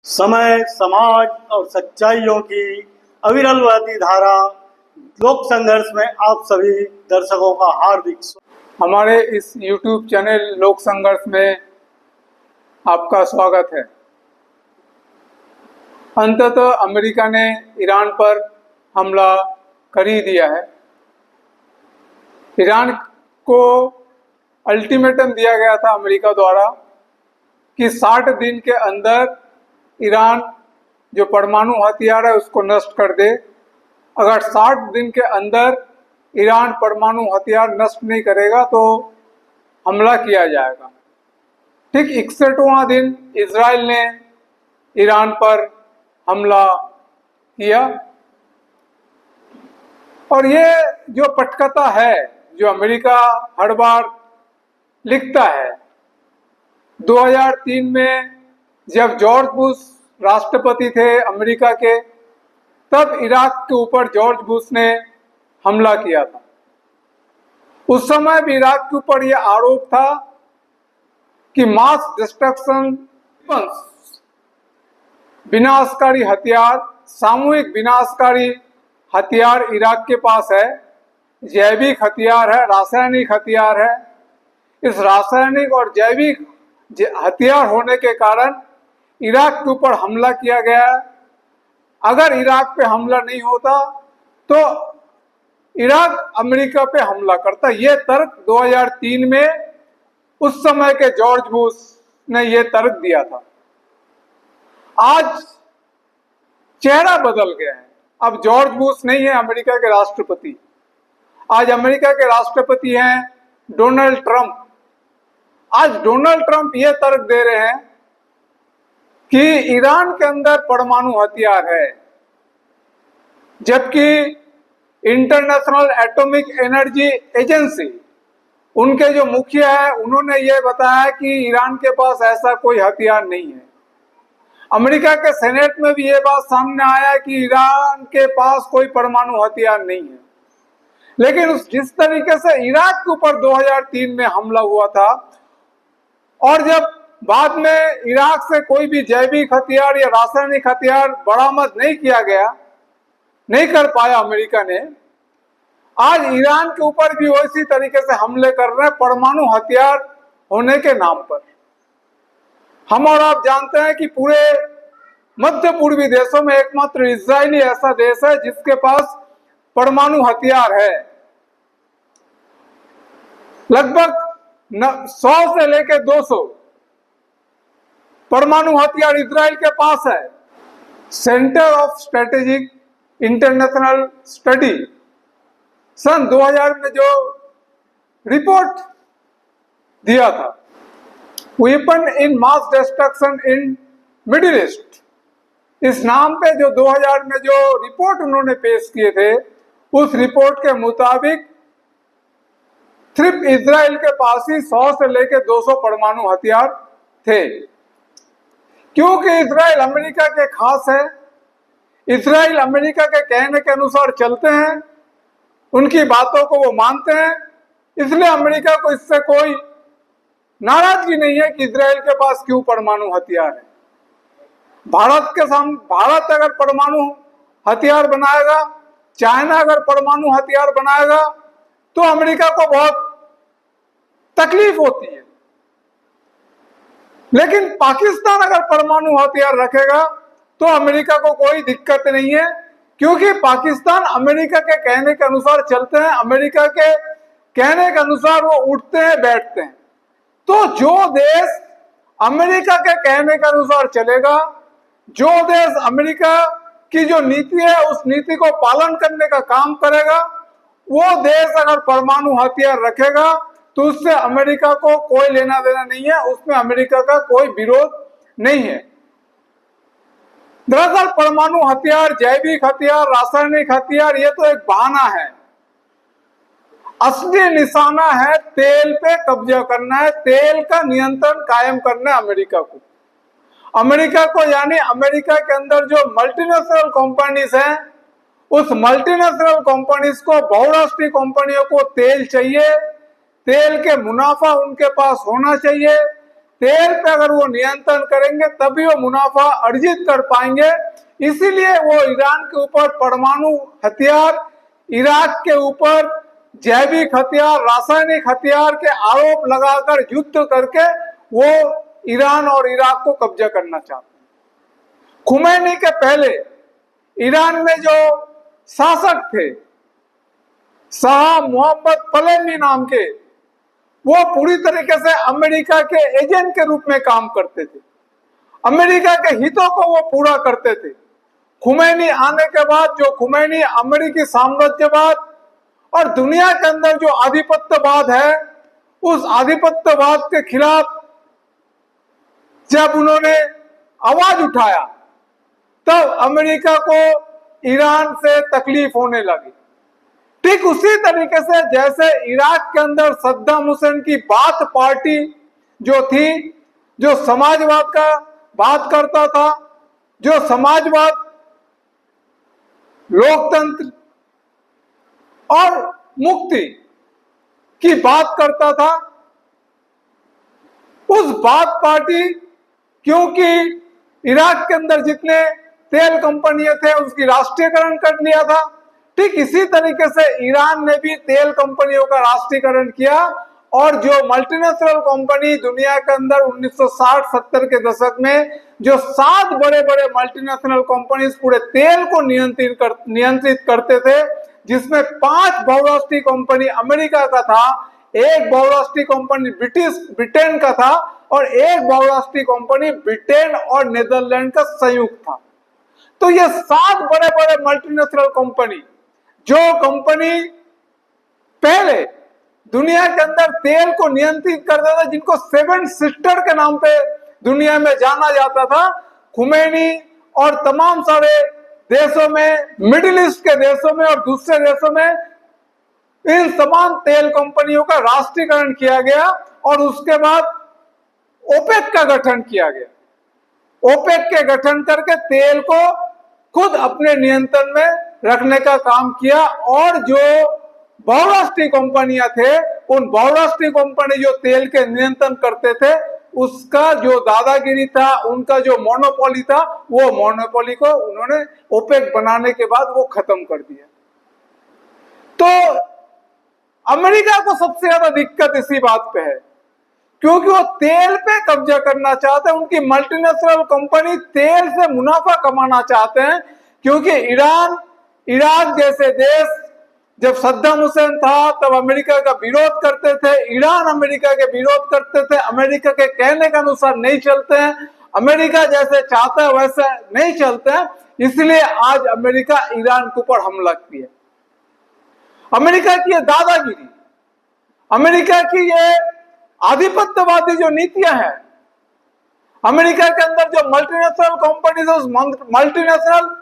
समय, समाज और सच्चाइयों की अविरल बहती धारा लोक संघर्ष में आप सभी दर्शकों का हार्दिक स्वागत। हमारे इस YouTube चैनल लोक संघर्ष में आपका स्वागत है। अंततः अमेरिका ने ईरान पर हमला कर ही दिया है। ईरान को अल्टीमेटम दिया गया था अमेरिका द्वारा कि 60 दिन के अंदर ईरान जो परमाणु हथियार है उसको नष्ट कर दे। अगर 60 दिन के अंदर ईरान परमाणु हथियार नष्ट नहीं करेगा तो हमला किया जाएगा। ठीक 61वां दिन इजराइल ने ईरान पर हमला किया। और ये जो पटकथा है जो अमेरिका हर बार लिखता है, 2003 में जब जॉर्ज बुश राष्ट्रपति थे अमेरिका के, तब इराक के ऊपर जॉर्ज बुश ने हमला किया था। उस समय भी इराक के ऊपर यह आरोप था कि मास डिस्ट्रक्शन, विनाशकारी हथियार, सामूहिक विनाशकारी हथियार इराक के पास है। जैविक हथियार है, रासायनिक हथियार है। इस रासायनिक और जैविक हथियार होने के कारण इराक के ऊपर हमला किया गया है। अगर इराक पे हमला नहीं होता तो इराक अमेरिका पे हमला करता। यह तर्क 2003 में उस समय के जॉर्ज बुश ने यह तर्क दिया था। आज चेहरा बदल गया है। अब जॉर्ज बुश नहीं है अमेरिका के राष्ट्रपति। आज अमेरिका के राष्ट्रपति हैं डोनाल्ड ट्रंप। आज डोनाल्ड ट्रंप यह तर्क दे रहे हैं कि ईरान के अंदर परमाणु हथियार है, जबकि इंटरनेशनल एटॉमिक एनर्जी एजेंसी, उनके जो मुखिया है, उन्होंने यह बताया कि ईरान के पास ऐसा कोई हथियार नहीं है। अमेरिका के सेनेट में भी यह बात सामने आया कि ईरान के पास कोई परमाणु हथियार नहीं है। लेकिन जिस तरीके से इराक के ऊपर 2003 में हमला हुआ था, और जब बाद में इराक से कोई भी जैविक हथियार या रासायनिक हथियार बरामद नहीं किया गया, नहीं कर पाया अमेरिका ने, आज ईरान के ऊपर भी वैसी तरीके से हमले कर रहे हैं परमाणु हथियार होने के नाम पर। हम और आप जानते हैं कि पूरे मध्य पूर्वी देशों में एकमात्र इजराइल ही ऐसा देश है जिसके पास परमाणु हथियार है। लगभग 100 से लेकर 200 परमाणु हथियार इजराइल के पास है। Centre of strategic international study सन 2000 में जो रिपोर्ट दिया था, weapon in mass destruction in middle east, इस नाम पे जो 2000 में जो रिपोर्ट उन्होंने पेश किए थे, उस रिपोर्ट के मुताबिक सिर्फ इजराइल के पास ही 100 से लेकर 200 परमाणु हथियार थे। क्योंकि इजराइल अमेरिका के खास है, इजराइल अमेरिका के कहने के अनुसार चलते हैं, उनकी बातों को वो मानते हैं, इसलिए अमेरिका को इससे कोई नाराजगी नहीं है कि इजराइल के पास क्यों परमाणु हथियार है। भारत अगर परमाणु हथियार बनाएगा, चाइना अगर परमाणु हथियार बनाएगा, तो अमेरिका को बहुत तकलीफ होती है। लेकिन पाकिस्तान अगर परमाणु हथियार रखेगा तो अमेरिका को कोई दिक्कत नहीं है, क्योंकि पाकिस्तान अमेरिका के कहने के अनुसार चलते हैं, अमेरिका के कहने के अनुसार वो उठते हैं, बैठते हैं। तो जो देश अमेरिका के कहने के अनुसार चलेगा, जो देश अमेरिका की जो नीति है उस नीति को पालन करने का काम करेगा, वो देश अगर परमाणु हथियार रखेगा तो उससे अमेरिका को कोई लेना देना नहीं है, उसमें अमेरिका का कोई विरोध नहीं है। दरअसल परमाणु हथियार, जैविक हथियार, रासायनिक हथियार, ये तो एक बहाना है। असली निशाना है तेल पे कब्जा करना है, तेल का नियंत्रण कायम करना है अमेरिका को। अमेरिका को यानी अमेरिका के अंदर जो मल्टीनेशनल कंपनीज हैं, उस मल्टीनेशनल कंपनीज को, बहुराष्ट्रीय कंपनियों को तेल चाहिए, तेल के मुनाफा उनके पास होना चाहिए, तेल पे अगर वो नियंत्रण करेंगे तभी वो मुनाफा अर्जित कर पाएंगे। इसीलिए वो ईरान के ऊपर परमाणु हथियार, इराक के ऊपर जैविक हथियार, रासायनिक हथियार के आरोप लगाकर युद्ध करके वो ईरान और इराक को कब्जा करना चाहते हैं। खुमैनी के पहले ईरान में जो शासक थे शाह मोहम्मद पहलवी नाम के, वो पूरी तरीके से अमेरिका के एजेंट के रूप में काम करते थे, अमेरिका के हितों को वो पूरा करते थे। खुमैनी आने के बाद जो खुमैनी अमेरिकी साम्राज्यवाद और दुनिया के अंदर जो आधिपत्यवाद है, उस आधिपत्यवाद के खिलाफ जब उन्होंने आवाज उठाया तब अमेरिका को ईरान से तकलीफ होने लगी। ठीक उसी तरीके से जैसे इराक के अंदर सद्दाम हुसैन की बाथ पार्टी जो थी, जो समाजवाद का बात करता था, जो समाजवाद, लोकतंत्र और मुक्ति की बात करता था, उस बाथ पार्टी, क्योंकि इराक के अंदर जितने तेल कंपनियां थे उसकी राष्ट्रीयकरण कर लिया था, ठीक इसी तरीके से ईरान ने भी तेल कंपनियों का राष्ट्रीयकरण किया और जो मल्टीनेशनल कंपनी दुनिया के अंदर 1960-70 के दशक में जो 7 बड़े बड़े मल्टीनेशनल कंपनीज पूरे तेल को नियंत्रित करते थे, जिसमें 5 बहुराष्ट्रीय कंपनी अमेरिका का था, 1 बहुराष्ट्रीय कंपनी ब्रिटेन का था और 1 बहुराष्ट्रीय कंपनी ब्रिटेन और नीदरलैंड का संयुक्त था। तो ये 7 बड़े बड़े मल्टीनेशनल कंपनी, जो कंपनी पहले दुनिया के अंदर तेल को नियंत्रित करता था, जिनको 7 सिस्टर के नाम पे दुनिया में जाना जाता था, खुमैनी और तमाम सारे देशों में, मिडिल ईस्ट के देशों में और दूसरे देशों में इन तमाम तेल कंपनियों का राष्ट्रीयकरण किया गया और उसके बाद ओपेक का गठन किया गया। ओपेक के गठन करके तेल को खुद अपने नियंत्रण में रखने का काम किया और जो बहुराष्ट्रीय कंपनियां थे, उन बहुराष्ट्रीय कंपनी जो तेल के नियंत्रण करते थे, उसका जो दादागिरी था, उनका जो मोनोपोली था, वो मोनोपोली को उन्होंने ओपेक बनाने के बाद वो खत्म कर दिया। तो अमेरिका को सबसे ज्यादा दिक्कत इसी बात पे है, क्योंकि वो तेल पे कब्जा करना चाहते हैं। उनकी मल्टीनेशनल कंपनी तेल से मुनाफा कमाना चाहते हैं, क्योंकि ईरान, इराक जैसे देश जब सद्दाम हुसैन था तब अमेरिका का विरोध करते थे, ईरान अमेरिका के विरोध करते थे, अमेरिका के कहने के अनुसार नहीं चलते हैं, अमेरिका जैसे चाहता है वैसे नहीं चलते हैं, इसलिए आज अमेरिका ईरान के ऊपर हमला किया। अमेरिका की ये दादागिरी, अमेरिका की ये आधिपत्यवादी जो नीतियां हैं, अमेरिका के अंदर जो मल्टीनेशनल कंपनीज, उस मल्टीनेशनल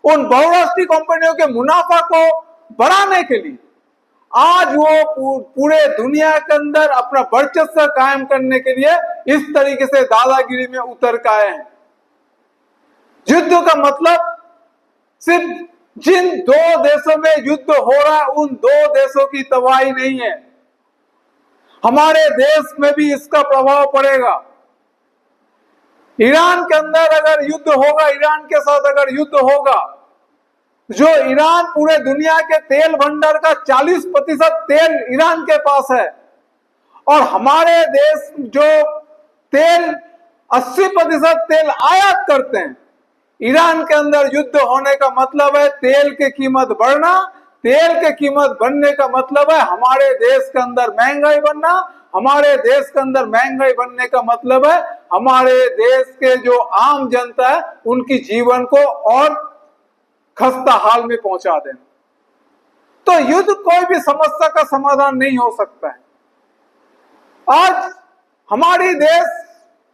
उन बहुराष्ट्रीय कंपनियों के मुनाफा को बढ़ाने के लिए आज वो पूरे दुनिया के अंदर अपना वर्चस्व कायम करने के लिए इस तरीके से दादागिरी में उतर के आए हैं। युद्ध का मतलब सिर्फ जिन 2 देशों में युद्ध हो रहा है उन 2 देशों की तबाही नहीं है, हमारे देश में भी इसका प्रभाव पड़ेगा। ईरान के अंदर अगर युद्ध होगा, ईरान के साथ अगर युद्ध होगा, जो ईरान पूरे दुनिया के तेल भंडार का 40% तेल ईरान के पास है और हमारे देश जो तेल 80% तेल आयात करते हैं, ईरान के अंदर युद्ध होने का मतलब है तेल की कीमत बढ़ना, तेल की कीमत बढ़ने का मतलब है हमारे देश के अंदर महंगाई बनना, हमारे देश के अंदर महंगाई बनने का मतलब है हमारे देश के जो आम जनता है उनकी जीवन को और खस्ता हाल में पहुंचा देना। तो युद्ध कोई भी समस्या का समाधान नहीं हो सकता है। आज हमारी देश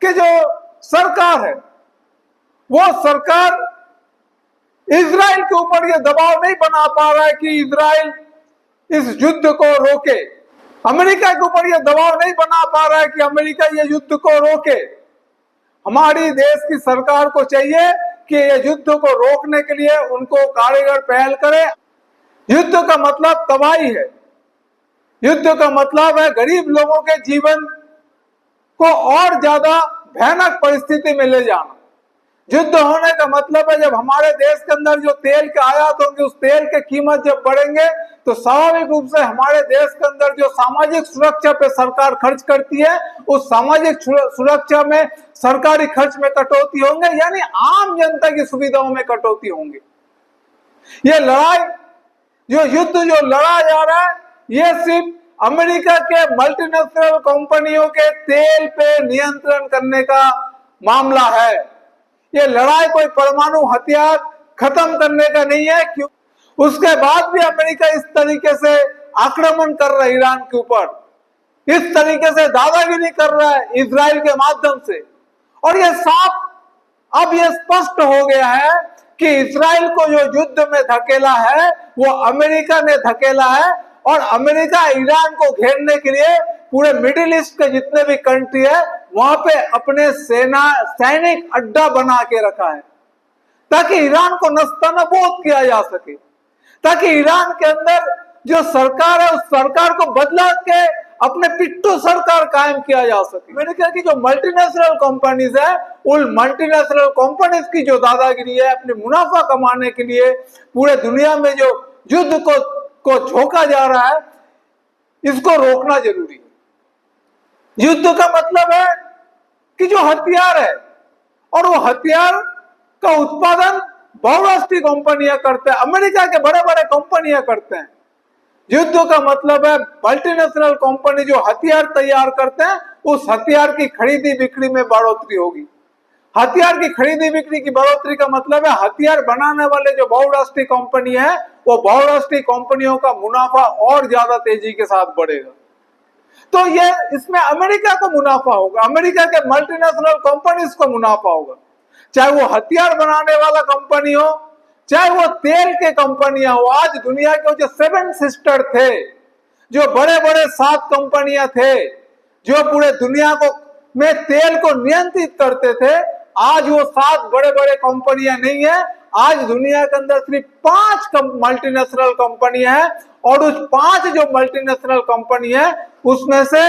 के जो सरकार है, वो सरकार इजराइल के ऊपर ये दबाव नहीं बना पा रहा है कि इजराइल इस युद्ध को रोके, अमेरिका के ऊपर ये दबाव नहीं बना पा रहा है कि अमेरिका ये युद्ध को रोके। हमारी देश की सरकार को चाहिए कि ये युद्ध को रोकने के लिए उनको कारगर पहल करे। युद्ध का मतलब तबाही है, युद्ध का मतलब है गरीब लोगों के जीवन को और ज्यादा भयानक परिस्थिति में ले जाना। युद्ध होने का मतलब है जब हमारे देश के अंदर जो तेल के आयात होंगे, उस तेल की कीमत जब बढ़ेंगे तो स्वाभाविक रूप से हमारे देश के अंदर जो सामाजिक सुरक्षा पे सरकार खर्च करती है, उस सामाजिक सुरक्षा में सरकारी खर्च में कटौती होंगे, यानी आम जनता की सुविधाओं में कटौती होंगी। ये लड़ाई जो युद्ध जो लड़ा जा रहा है, ये सिर्फ अमेरिका के मल्टीनेशनल कंपनियों के तेल पे नियंत्रण करने का मामला है। ये लड़ाई कोई परमाणु हथियार खत्म करने का नहीं है, क्यों उसके बाद भी अमेरिका इस तरीके से आक्रमण कर रहा है ईरान के ऊपर, इस तरीके से दादागिरी कर रहा है इजराइल के माध्यम से। और ये साफ अब ये स्पष्ट हो गया है कि इजराइल को जो युद्ध में धकेला है वो अमेरिका ने धकेला है, और अमेरिका ईरान को घेरने के लिए पूरे मिडिल ईस्ट के जितने भी कंट्री है वहां पे अपने सैनिक अड्डा बना के रखा है, ताकि ईरान को नस्तानाबूद किया जा सके, ताकि ईरान के अंदर जो सरकार है उस सरकार को बदला के अपने पिट्ठू सरकार कायम किया जा सके। अमेरिका की जो मल्टीनेशनल कंपनीज है, उन मल्टीनेशनल कंपनीज की जो दादागिरी है अपने मुनाफा कमाने के लिए पूरे दुनिया में जो युद्ध को झोंका जा रहा है, इसको रोकना जरूरी है। युद्ध का मतलब है कि जो हथियार है, और वो हथियार का उत्पादन बहुराष्ट्रीय कंपनियां करते हैं, अमेरिका के बड़े बड़े कंपनियां करते हैं। युद्ध का मतलब है मल्टीनेशनल कंपनी जो हथियार तैयार करते हैं, उस हथियार की खरीदी बिक्री में बढ़ोतरी होगी। हथियार की खरीदी बिक्री की बढ़ोतरी का मतलब है हथियार बनाने वाले जो बहुराष्ट्रीय कंपनी है, वो बहुराष्ट्रीय कंपनियों का मुनाफा और ज्यादा तेजी के साथ बढ़ेगा। तो ये इसमें अमेरिका को मुनाफा होगा, अमेरिका के मल्टीनेशनल कंपनीज को मुनाफा होगा, चाहे वो हथियार बनाने वाला कंपनी हो, चाहे वो तेल के कंपनियां हो। आज दुनिया के जो 7 सिस्टर थे, जो बड़े बड़े 7 कंपनियां थे जो पूरे दुनिया को में तेल को नियंत्रित करते थे, आज वो 7 बड़े बड़े कंपनियां नहीं है। आज दुनिया के अंदर सिर्फ 5 मल्टीनेशनल कंपनियां हैं, और उस 5 जो मल्टीनेशनल कंपनी है उसमें से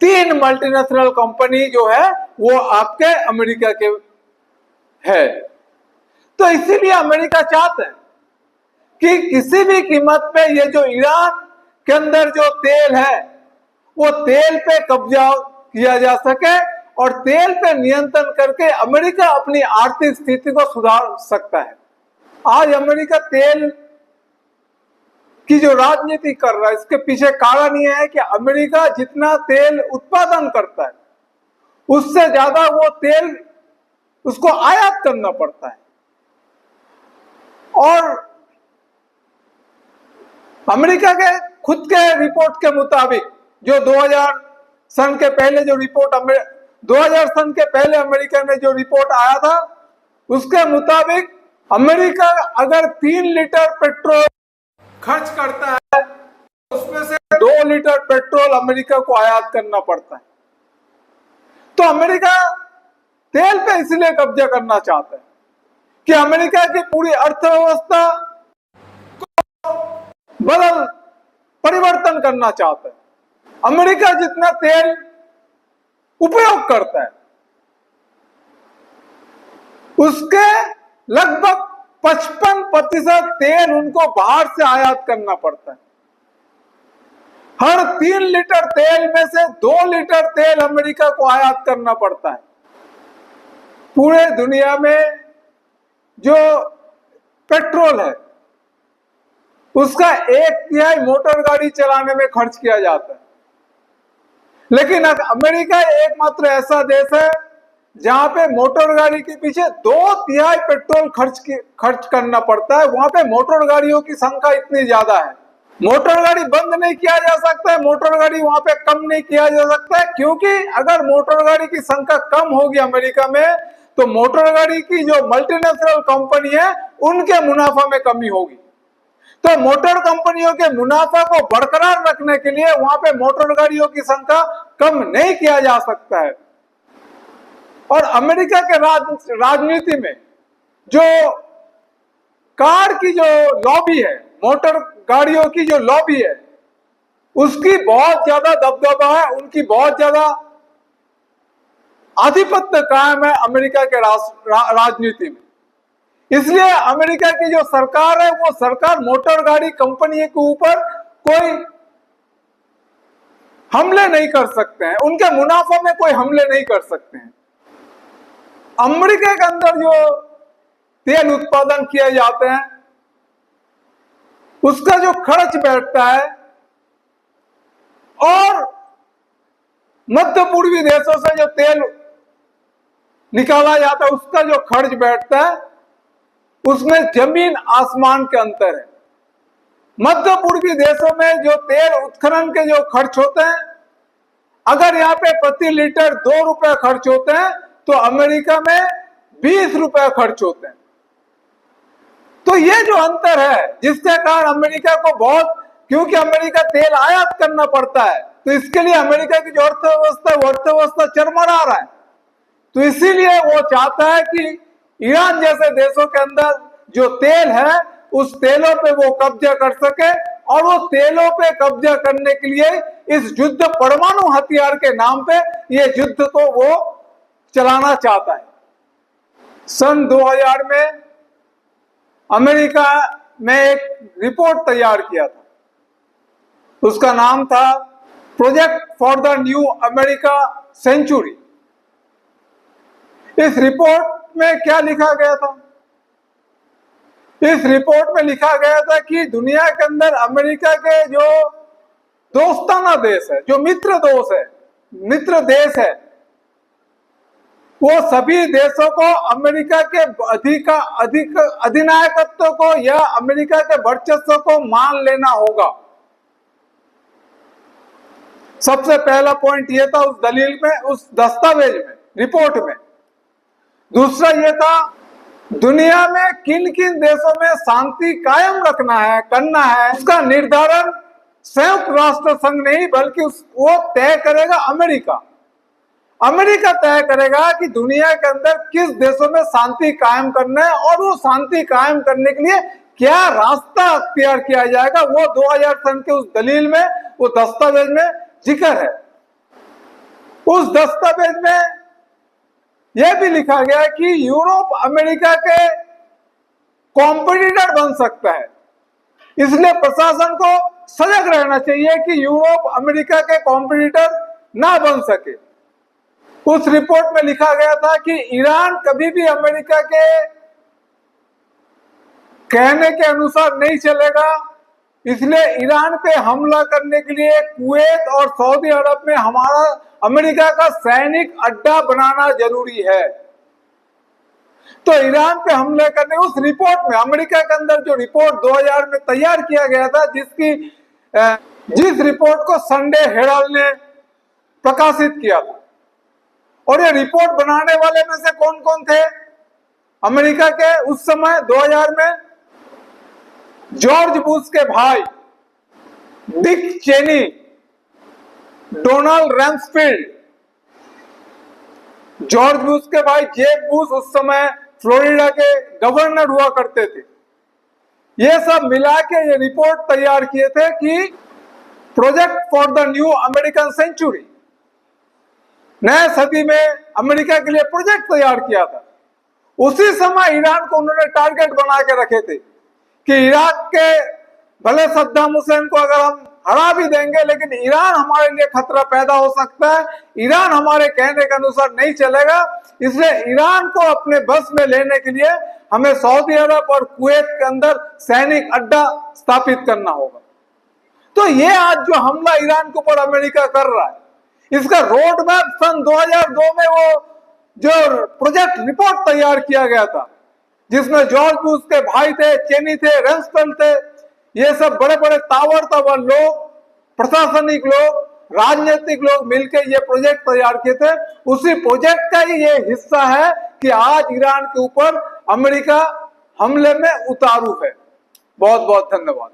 3 मल्टीनेशनल कंपनी जो है वो आपके अमेरिका के है। तो इसीलिए अमेरिका चाहता है कि किसी भी कीमत पे ये जो ईरान के अंदर जो तेल है वो तेल पे कब्जा किया जा सके, और तेल पे नियंत्रण करके अमेरिका अपनी आर्थिक स्थिति को सुधार सकता है। आज अमेरिका तेल की जो राजनीति कर रहा है, इसके पीछे कारण यह है कि अमेरिका जितना तेल उत्पादन करता है उससे ज्यादा वो तेल उसको आयात करना पड़ता है। और अमेरिका के खुद के रिपोर्ट के मुताबिक जो 2000 सन के पहले जो रिपोर्ट 2000 सन के पहले अमेरिका में जो रिपोर्ट आया था, उसके मुताबिक अमेरिका अगर 3 लीटर पेट्रोल खर्च करता है, उसमें से 2 लीटर पेट्रोल अमेरिका को आयात करना पड़ता है। तो अमेरिका तेल पे इसलिए कब्जा करना चाहता है कि अमेरिका की पूरी अर्थव्यवस्था को परिवर्तन करना चाहता है। अमेरिका जितना तेल उपयोग करता है उसके लगभग 55% तेल उनको बाहर से आयात करना पड़ता है। हर 3 लीटर तेल में से 2 लीटर तेल अमेरिका को आयात करना पड़ता है। पूरे दुनिया में जो पेट्रोल है उसका 1/3 मोटर गाड़ी चलाने में खर्च किया जाता है, लेकिन अमेरिका एकमात्र ऐसा देश है जहां पे मोटर गाड़ी के पीछे 2/3 पेट्रोल खर्च करना पड़ता है। वहां पे मोटर गाड़ियों की संख्या इतनी ज्यादा है, मोटर गाड़ी बंद नहीं किया जा सकता है, मोटर गाड़ी वहां पे कम नहीं किया जा सकता है, क्योंकि अगर मोटर गाड़ी की संख्या कम होगी अमेरिका में तो मोटर गाड़ी की जो मल्टीनेशनल कंपनी है उनके मुनाफा में कमी होगी। तो मोटर कंपनियों के मुनाफा को बरकरार रखने के लिए वहां पे मोटर गाड़ियों की संख्या कम नहीं किया जा सकता है। और अमेरिका के राजनीति में जो कार की जो लॉबी है, मोटर गाड़ियों की जो लॉबी है, उसकी बहुत ज्यादा दबदबा है, उनकी बहुत ज्यादा आधिपत्य कायम है अमेरिका के राजनीति में। इसलिए अमेरिका की जो सरकार है वो सरकार मोटर गाड़ी कंपनी के ऊपर कोई हमले नहीं कर सकते हैं, उनके मुनाफे में कोई हमले नहीं कर सकते हैं। अमेरिका के अंदर जो तेल उत्पादन किए जाते हैं उसका जो खर्च बैठता है और मध्य पूर्वी देशों से जो तेल निकाला जाता है उसका जो खर्च बैठता है उसमें जमीन आसमान के अंतर है। मध्य पूर्वी देशों में जो तेल उत्खनन के जो खर्च होते हैं, अगर यहाँ पे प्रति लीटर 2 रुपए खर्च होते हैं तो अमेरिका में 20 रुपए खर्च होते हैं। तो ये जो अंतर है जिसके कारण अमेरिका को बहुत, क्योंकि अमेरिका तेल आयात करना पड़ता है तो इसके लिए अमेरिका की जो अर्थव्यवस्था चरमरा रहा है। तो इसीलिए वो चाहता है कि ईरान जैसे देशों के अंदर जो तेल है उस तेलों पे वो कब्जा कर सके, और वो तेलों पे कब्जा करने के लिए इस युद्ध, परमाणु हथियार के नाम पे ये युद्ध को वो चलाना चाहता है। सन 2000 में अमेरिका में एक रिपोर्ट तैयार किया था, उसका नाम था project for the new America century. इस रिपोर्ट में क्या लिखा गया था? इस रिपोर्ट में लिखा गया था कि दुनिया के अंदर अमेरिका के जो दोस्ताना देश है, जो मित्र देश है, वो सभी देशों को अमेरिका के अधिक अधिनायकत्व को या अमेरिका के वर्चस्व को मान लेना होगा। सबसे पहला पॉइंट ये था उस दलील में, उस दस्तावेज में, रिपोर्ट में। दूसरा ये था दुनिया में किन किन देशों में शांति कायम रखना है, करना है, उसका निर्धारण संयुक्त राष्ट्र संघ नहीं बल्कि वो तय करेगा अमेरिका। अमेरिका तय करेगा कि दुनिया के अंदर किस देशों में शांति कायम करना है और वो शांति कायम करने के लिए क्या रास्ता अख्तियार किया जाएगा। वो 2000 सन के उस दलील में, वो दस्तावेज में जिक्र है। उस दस्तावेज में यह भी लिखा गया है कि यूरोप अमेरिका के कॉम्पिटिटर बन सकता है, इसलिए प्रशासन को सजग रहना चाहिए कि यूरोप अमेरिका के कॉम्पिटिटर ना बन सके। उस रिपोर्ट में लिखा गया था कि ईरान कभी भी अमेरिका के कहने के अनुसार नहीं चलेगा, इसलिए ईरान पे हमला करने के लिए कुवैत और सऊदी अरब में अमेरिका का सैनिक अड्डा बनाना जरूरी है। तो ईरान पे हमले करने, उस रिपोर्ट में, अमेरिका के अंदर जो रिपोर्ट 2000 में तैयार किया गया था, जिस रिपोर्ट को संडे हेराल्ड ने प्रकाशित किया था, और ये रिपोर्ट बनाने वाले में से कौन कौन थे अमेरिका के उस समय 2000 में? जॉर्ज बुश के भाई Dick Cheney, Donald Rumsfeld, George Bush के भाई जेब बुश उस समय फ्लोरिडा के गवर्नर हुआ करते थे। ये सब मिला के ये रिपोर्ट तैयार किए थे कि project for the new American century, नए सदी में अमेरिका के लिए प्रोजेक्ट तैयार किया था। उसी समय ईरान को उन्होंने टारगेट बना के रखे थे कि इराक के भले सद्दाम हुसैन को अगर हम हरा भी देंगे लेकिन ईरान हमारे लिए खतरा पैदा हो सकता है, ईरान हमारे कहने के अनुसार नहीं चलेगा, इसलिए ईरान को अपने बस में लेने के लिए हमें सऊदी अरब और कुवैत के अंदर सैनिक अड्डा स्थापित करना होगा। तो ये आज जो हमला ईरान के ऊपर अमेरिका कर रहा है, इसका रोड मैप सन 2002 में वो जो प्रोजेक्ट रिपोर्ट तैयार किया गया था, जिसमें जॉर्ज बुश के भाई थे, चेनी थे, रम्सफेल्ड थे, ये सब बड़े बड़े तावर लोग, प्रशासनिक लोग, राजनीतिक लोग मिलकर ये प्रोजेक्ट तैयार किए थे। उसी प्रोजेक्ट का ही ये हिस्सा है कि आज ईरान के ऊपर अमेरिका हमले में उतारू है। बहुत बहुत धन्यवाद।